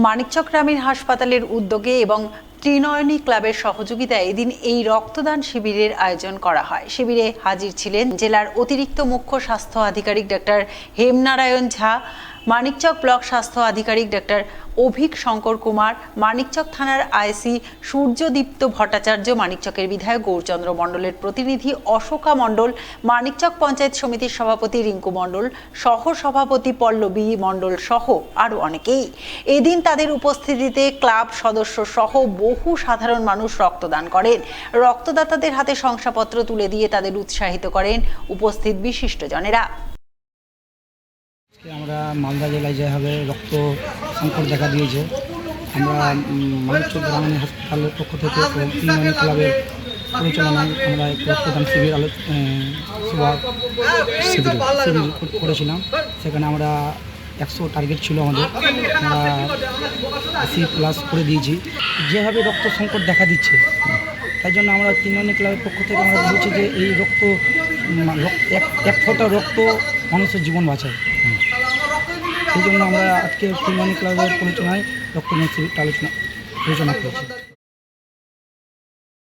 মানিকচক গ্রামীণ হাসপাতালের উদ্যোগে এবং ত্রিনয়নী ক্লাবের সহযোগিতায় এদিন এই রক্তদান শিবিরের আয়োজন করা হয়। শিবিরে হাজির ছিলেন জেলার অতিরিক্ত মুখ্য স্বাস্থ্য আধিকারিক ডক্টর হেমনারায়ণ ঝা, মানিকচক ব্লক স্বাস্থ্য আধিকারিক ডক্টর অভিক শঙ্কর কুমার, মানিকচক থানার আইসি সূর্যদীপ্ত ভট্টাচার্য, মানিকচকের বিধায়ক গৌরচন্দ্র মণ্ডলের প্রতিনিধি অশোকা মণ্ডল, মানিকচক পঞ্চায়েত সমিতির সভাপতি রিঙ্কু মণ্ডল, সহ সভাপতি পল্লবী মণ্ডল সহ আরও অনেকেই। এদিন তাদের উপস্থিতিতে ক্লাব সদস্য সহ বহু সাধারণ মানুষ রক্তদান করেন। রক্তদাতাদের হাতে শংসাপত্র তুলে দিয়ে তাদের উৎসাহিত করেন উপস্থিত বিশিষ্টজনেরা। আমরা মালদা জেলায় যেভাবে রক্ত সংকট দেখা দিয়েছে, আমরা মানিকচক গ্রামীণ হাসপাতালের পক্ষ থেকে ত্রিনয়নী ক্লাবের পরিচালনায় আমরা এক রক্তদান শিবির করেছিলাম। সেখানে আমরা 100 টার্গেট ছিল আমাদের, আমরা 80+ করে দিয়েছি। যেভাবে রক্ত সংকট দেখা দিচ্ছে, তাই জন্য আমরা ত্রিনয়নী ক্লাবের পক্ষ থেকে আমরা বলছি যে এই এক ফোঁটা রক্ত মানুষের জীবন বাঁচায়। সেই জন্য আমরা আজকে ত্রিনয়নী ক্লাবের পরিচালনায় রক্তদান শিবিরটা আলোচনা করেছি।